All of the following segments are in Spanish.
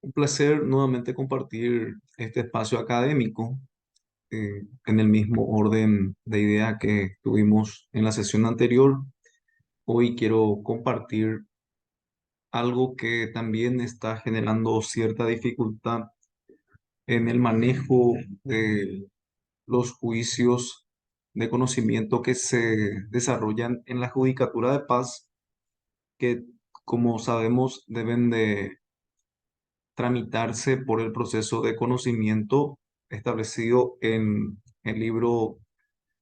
Un placer nuevamente compartir este espacio académico en el mismo orden de idea que tuvimos en la sesión anterior. Hoy quiero compartir algo que también está generando cierta dificultad en el manejo de los juicios de conocimiento que se desarrollan en la Judicatura de Paz, que como sabemos deben de tramitarse por el proceso de conocimiento establecido en el libro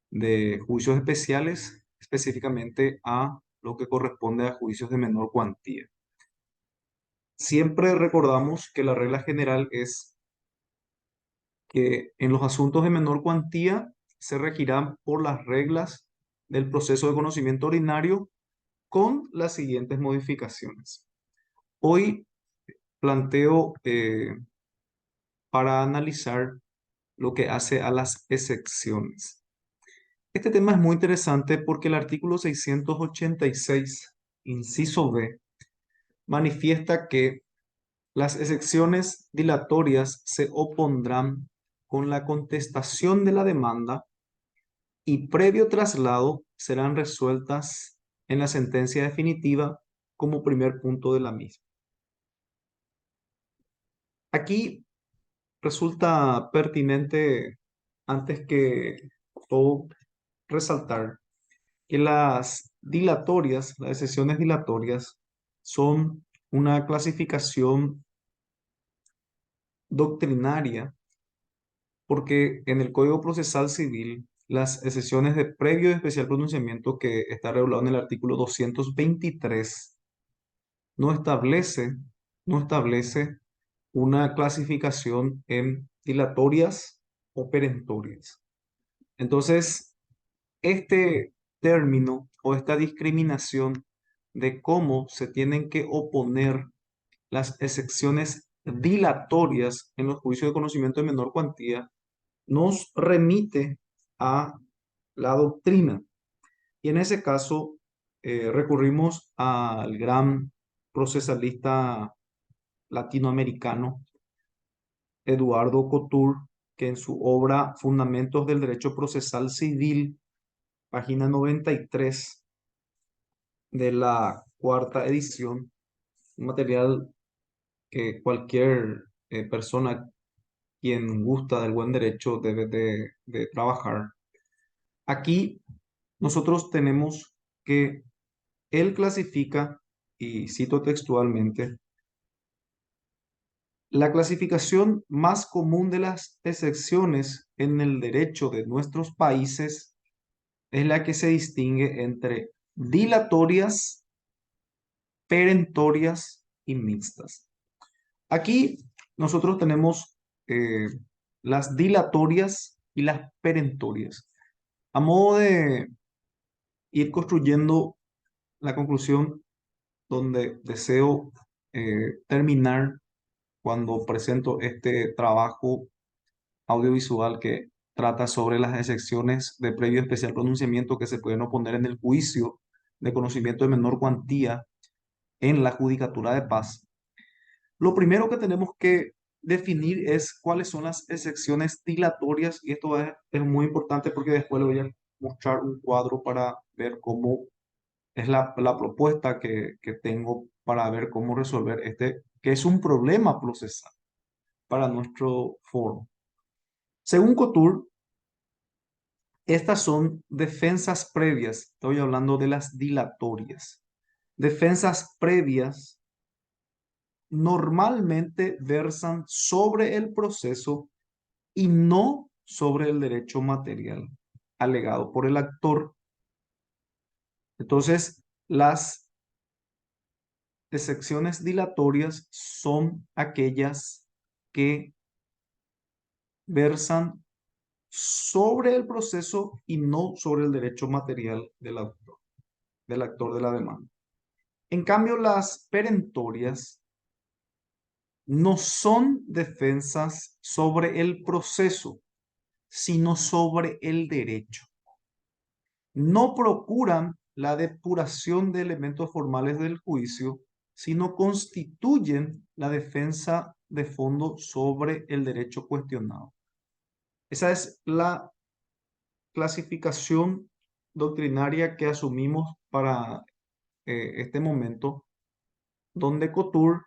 de juicios especiales, específicamente a lo que corresponde a juicios de menor cuantía. Siempre recordamos que la regla general es que en los asuntos de menor cuantía se regirán por las reglas del proceso de conocimiento ordinario con las siguientes modificaciones. Hoy planteo para analizar lo que hace a las excepciones. Este tema es muy interesante porque el artículo 686, inciso B, manifiesta que las excepciones dilatorias se opondrán con la contestación de la demanda y previo traslado serán resueltas en la sentencia definitiva como primer punto de la misma. Aquí resulta pertinente, antes que todo, resaltar que las excepciones dilatorias, son una clasificación doctrinaria, porque en el Código Procesal Civil, las excepciones de previo y especial pronunciamiento que está regulado en el artículo 223 no establece, no establece una clasificación en dilatorias o perentorias. Entonces, este término o esta discriminación de cómo se tienen que oponer las excepciones dilatorias en los juicios de conocimiento de menor cuantía nos remite a la doctrina. Y en ese caso recurrimos al gran procesalista latinoamericano Eduardo Couture, que en su obra Fundamentos del Derecho Procesal Civil, página 93 de la cuarta edición, un material que cualquier persona quien gusta del buen derecho debe de trabajar. Aquí nosotros tenemos que él clasifica, y cito textualmente, la clasificación más común de las excepciones en el derecho de nuestros países es la que se distingue entre dilatorias, perentorias y mixtas. Aquí nosotros tenemos eh, las dilatorias y las perentorias. A modo de ir construyendo la conclusión donde deseo terminar cuando presento este trabajo audiovisual que trata sobre las excepciones de previo especial pronunciamiento que se pueden oponer en el juicio de conocimiento de menor cuantía en la Judicatura de Paz. Lo primero que tenemos que definir es cuáles son las excepciones dilatorias, y esto es muy importante porque después le voy a mostrar un cuadro para ver cómo es la propuesta que tengo para ver cómo resolver este, que es un problema procesal para nuestro foro. Según Couture, estas son defensas previas. Estoy hablando de las dilatorias. Defensas previas normalmente versan sobre el proceso y no sobre el derecho material alegado por el actor. Entonces, las excepciones dilatorias son aquellas que versan sobre el proceso y no sobre el derecho material del actor de la demanda. En cambio, las perentorias no son defensas sobre el proceso, sino sobre el derecho. No procuran la depuración de elementos formales del juicio, sino constituyen la defensa de fondo sobre el derecho cuestionado. Esa es la clasificación doctrinaria que asumimos para este momento, donde Couture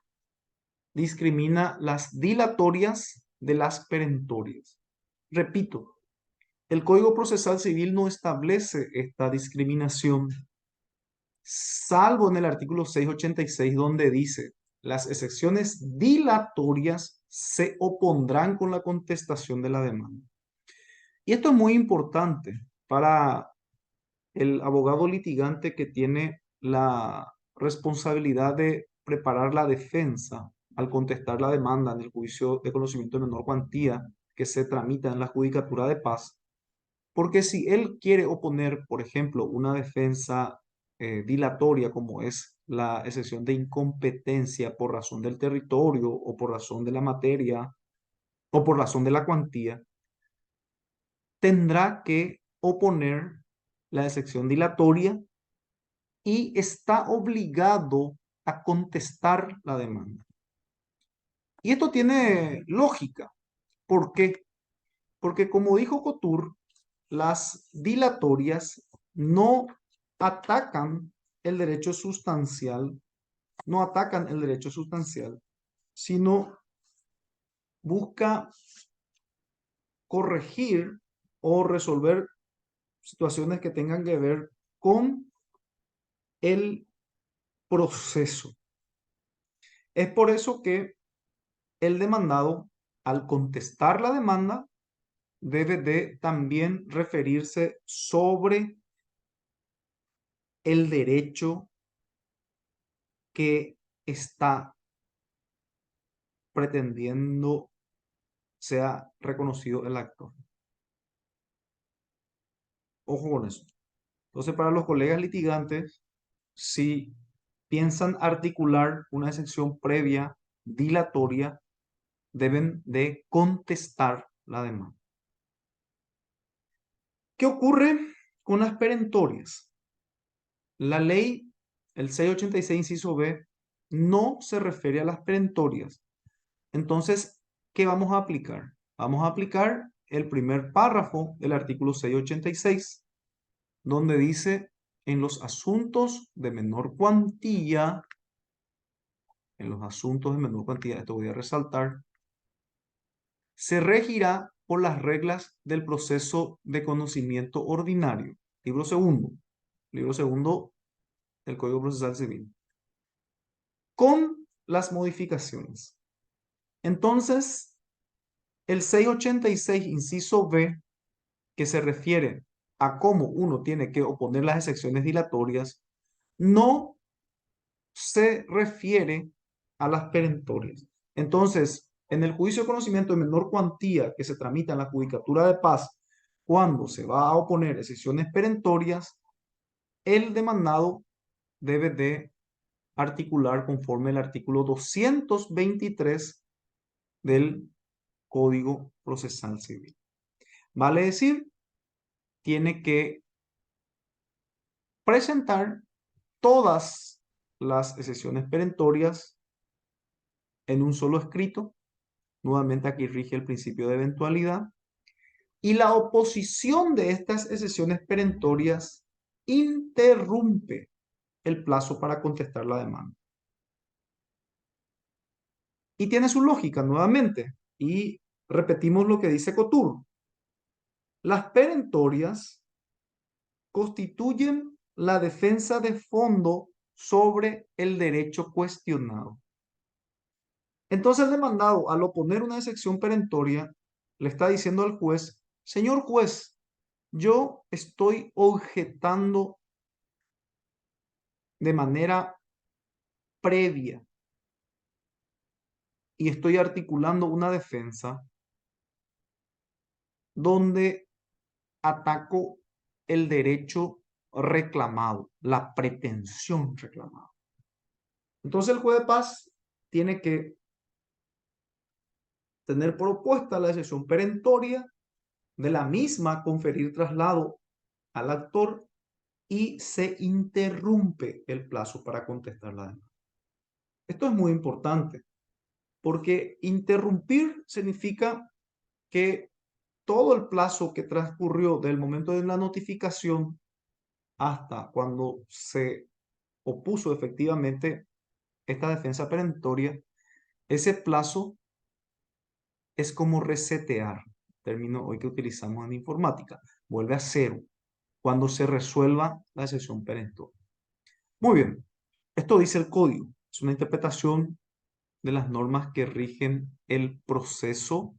discrimina las dilatorias de las perentorias. Repito, el Código Procesal Civil no establece esta discriminación, salvo en el artículo 686, donde dice, las excepciones dilatorias se opondrán con la contestación de la demanda. Y esto es muy importante para el abogado litigante que tiene la responsabilidad de preparar la defensa al contestar la demanda en el juicio de conocimiento de menor cuantía que se tramita en la judicatura de paz. Porque si él quiere oponer, por ejemplo, una defensa dilatoria como es la excepción de incompetencia por razón del territorio o por razón de la materia o por razón de la cuantía, tendrá que oponer la excepción dilatoria y está obligado a contestar la demanda. Y esto tiene lógica. ¿Por qué? Porque como dijo Couture, las dilatorias no atacan el derecho sustancial, no atacan el derecho sustancial, sino busca corregir o resolver situaciones que tengan que ver con el proceso. Es por eso que el demandado, al contestar la demanda, debe de también referirse sobre el derecho que está pretendiendo sea reconocido el actor. Ojo con eso. Entonces, para los colegas litigantes, si piensan articular una excepción previa dilatoria, deben de contestar la demanda. ¿Qué ocurre con las perentorias? La ley, el 686, inciso B, no se refiere a las perentorias. Entonces, ¿qué vamos a aplicar? Vamos a aplicar el primer párrafo del artículo 686, donde dice, en los asuntos de menor cuantía, esto voy a resaltar, se regirá por las reglas del proceso de conocimiento ordinario. Libro segundo del Código Procesal Civil. Con las modificaciones. Entonces, el 686, inciso B, que se refiere a cómo uno tiene que oponer las excepciones dilatorias, no se refiere a las perentorias. Entonces, en el juicio de conocimiento de menor cuantía que se tramita en la judicatura de paz, cuando se va a oponer excepciones perentorias, el demandado debe de articular conforme el artículo 223 del Código Procesal Civil. Vale decir, tiene que presentar todas las excepciones perentorias en un solo escrito. Nuevamente aquí rige el principio de eventualidad. Y la oposición de estas excepciones perentorias interrumpe el plazo para contestar la demanda. Y tiene su lógica nuevamente. Y repetimos lo que dice Couture. Las perentorias constituyen la defensa de fondo sobre el derecho cuestionado. Entonces el demandado, al oponer una excepción perentoria, le está diciendo al juez, señor juez, yo estoy objetando de manera previa y estoy articulando una defensa donde ataco el derecho reclamado, la pretensión reclamada. Entonces el juez de paz tiene que tener propuesta la excepción perentoria, de la misma conferir traslado al actor y se interrumpe el plazo para contestar la demanda. Esto es muy importante Porque interrumpir significa que todo el plazo que transcurrió del momento de la notificación hasta cuando se opuso efectivamente esta defensa perentoria, ese plazo es como resetear, término hoy que utilizamos en informática, vuelve a cero cuando se resuelva la excepción perentoria. Muy bien, esto dice el código, es una interpretación de las normas que rigen el proceso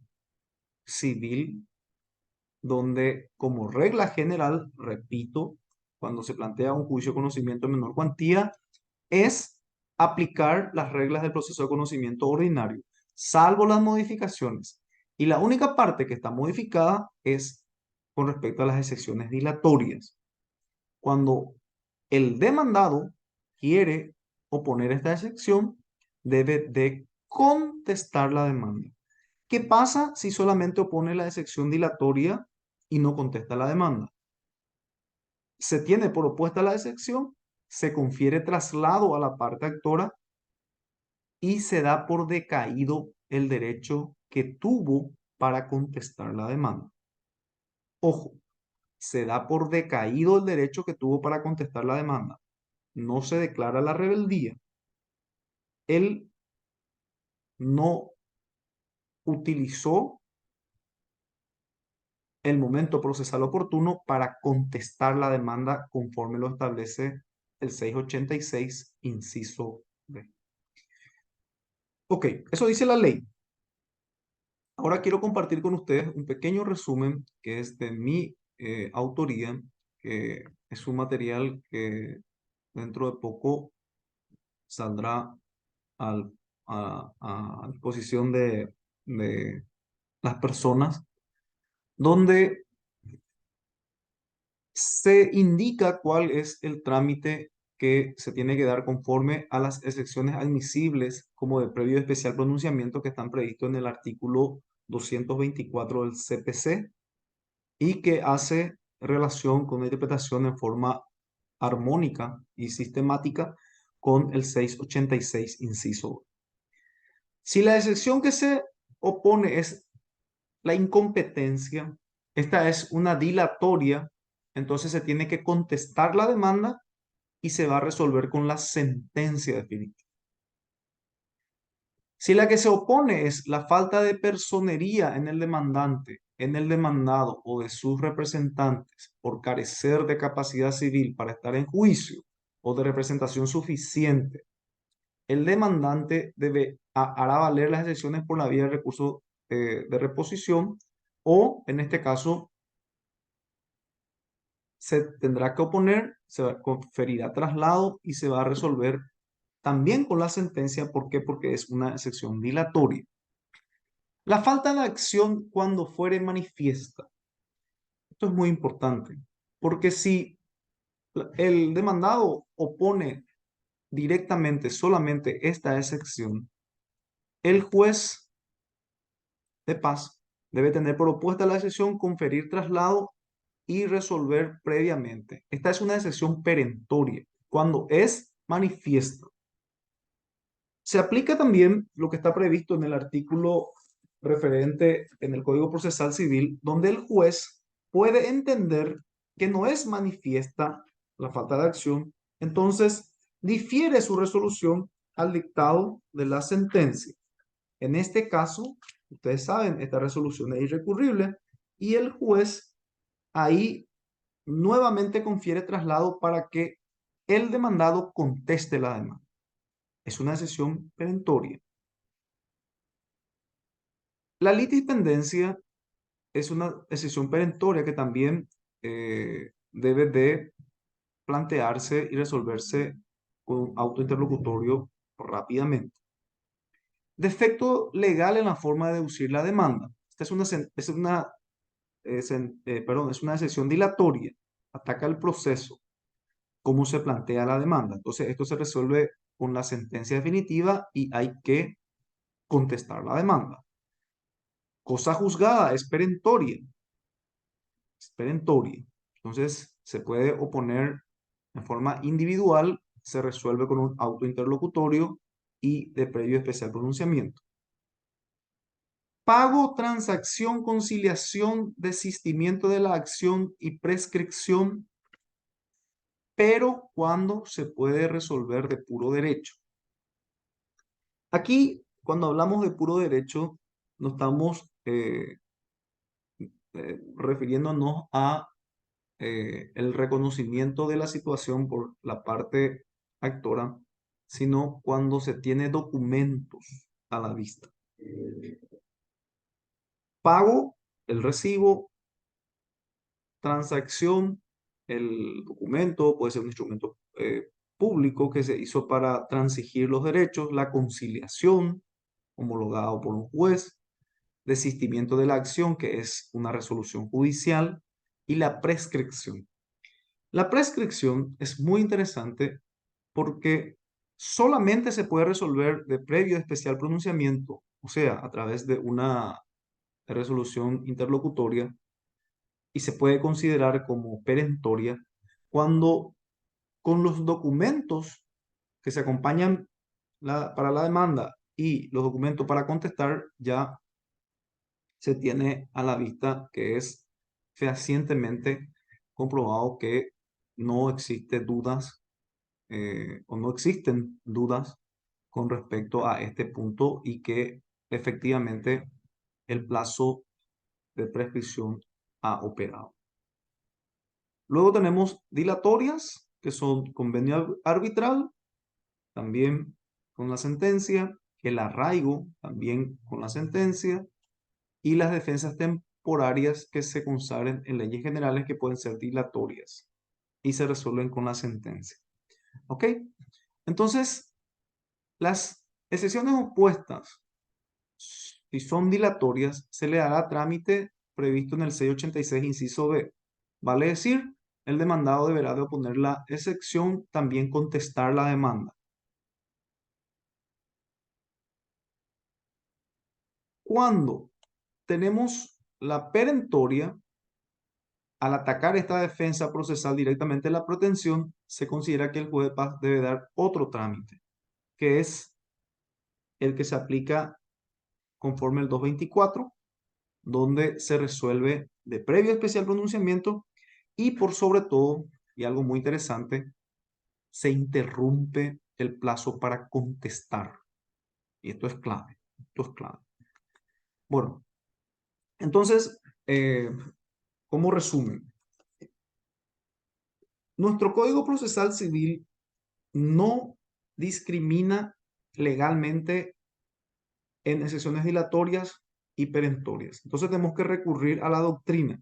civil, donde como regla general, repito, cuando se plantea un juicio de conocimiento en menor cuantía, es aplicar las reglas del proceso de conocimiento ordinario, salvo las modificaciones. Y la única parte que está modificada es con respecto a las excepciones dilatorias. Cuando el demandado quiere oponer esta excepción, debe de contestar la demanda. ¿Qué pasa si solamente opone la excepción dilatoria y no contesta la demanda? Se tiene por opuesta la excepción, se confiere traslado a la parte actora y se da por decaído el derecho que tuvo para contestar la demanda. Ojo, se da por decaído el derecho que tuvo para contestar la demanda. No se declara la rebeldía. Él no utilizó el momento procesal oportuno para contestar la demanda conforme lo establece el 686, inciso B. Ok, eso dice la ley. Ahora quiero compartir con ustedes un pequeño resumen que es de mi autoría, que es un material que dentro de poco saldrá al- a disposición de las personas, donde se indica cuál es el trámite que se tiene que dar conforme a las excepciones admisibles como de previo especial pronunciamiento que están previstos en el artículo 224 del CPC y que hace relación con la interpretación en forma armónica y sistemática con el 686, inciso. Si la excepción que se opone es la incompetencia, esta es una dilatoria, entonces se tiene que contestar la demanda y se va a resolver con la sentencia definitiva. Si la que se opone es la falta de personería en el demandante, en el demandado o de sus representantes por carecer de capacidad civil para estar en juicio o de representación suficiente, el demandante hará valer las excepciones por la vía de recurso de reposición o, en este caso, se tendrá que oponer, se conferirá traslado y se va a resolver también con la sentencia. ¿Por qué? Porque es una excepción dilatoria. La falta de acción cuando fuere manifiesta. Esto es muy importante, porque si el demandado opone directamente solamente esta excepción, el juez de paz debe tener por opuesta la excepción, conferir traslado y resolver previamente. Esta es una excepción perentoria, cuando es manifiesta. Se aplica también lo que está previsto en el artículo referente en el Código Procesal Civil, donde el juez puede entender que no es manifiesta la falta de acción, entonces difiere su resolución al dictado de la sentencia. En este caso, ustedes saben, esta resolución es irrecurrible y el juez ahí nuevamente confiere traslado para que el demandado conteste la demanda. Es una excepción perentoria. La litispendencia es una excepción perentoria que también debe de plantearse y resolverse con un auto interlocutorio rápidamente. Defecto legal en la forma de deducir la demanda. Esta es una excepción dilatoria. Ataca el proceso, cómo se plantea la demanda. Entonces, esto se resuelve con la sentencia definitiva y hay que contestar la demanda. Cosa juzgada es perentoria. Es perentoria. Entonces, se puede oponer en forma individual, se resuelve con un auto interlocutorio y de previo especial pronunciamiento. pago, transacción, conciliación, desistimiento de la acción y prescripción, pero cuando se puede resolver de puro derecho. Aquí, cuando hablamos de puro derecho, no estamos refiriéndonos a el reconocimiento de la situación por la parte actora, sino cuando se tiene documentos a la vista. Pago, el recibo, transacción, el documento, puede ser un instrumento público que se hizo para transigir los derechos, la conciliación, homologado por un juez, desistimiento de la acción, que es una resolución judicial, y la prescripción. La prescripción es muy interesante porque solamente se puede resolver de previo especial pronunciamiento, o sea, a través de una resolución interlocutoria, y se puede considerar como perentoria cuando con los documentos que se acompañan para la demanda y los documentos para contestar ya se tiene a la vista que es fehacientemente comprobado que no existe dudas o no existen dudas con respecto a este punto y que efectivamente el plazo de prescripción ha operado. Luego tenemos dilatorias, que son convenio arbitral, también con la sentencia, el arraigo, también con la sentencia, y las defensas temporarias que se consagren en leyes generales que pueden ser dilatorias y se resuelven con la sentencia. ¿Ok? Entonces, las excepciones opuestas, si son dilatorias, se le dará trámite previsto en el 686, inciso B. Vale decir, el demandado deberá de oponer la excepción, también contestar la demanda. Cuando tenemos la perentoria, al atacar esta defensa procesal directamente la pretensión, se considera que el juez de paz debe dar otro trámite, que es el que se aplica conforme el 224, donde se resuelve de previo especial pronunciamiento y por sobre todo, y algo muy interesante, se interrumpe el plazo para contestar. Y esto es clave, esto es clave. Bueno, entonces, como resumen, nuestro Código Procesal Civil no discrimina legalmente en excepciones dilatorias y perentorias. Entonces tenemos que recurrir a la doctrina.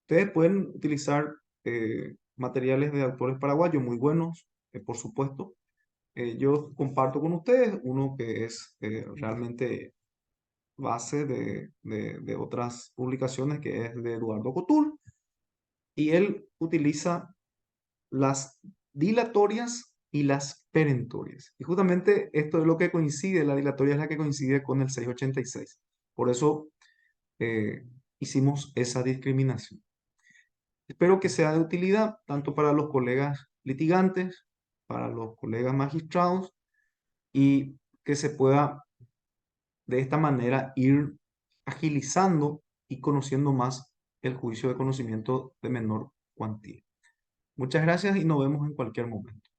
Ustedes pueden utilizar materiales de autores paraguayos muy buenos, por supuesto. Yo comparto con ustedes uno que es realmente base de otras publicaciones, que es de Eduardo Cotul, y él utiliza las dilatorias y las perentorias. Y justamente esto es lo que coincide, la dilatoria es la que coincide con el 686. Por eso eh, hicimos esa discriminación. Espero que sea de utilidad tanto para los colegas litigantes, para los colegas magistrados y que se pueda de esta manera ir agilizando y conociendo más el juicio de conocimiento de menor cuantía. Muchas gracias y nos vemos en cualquier momento.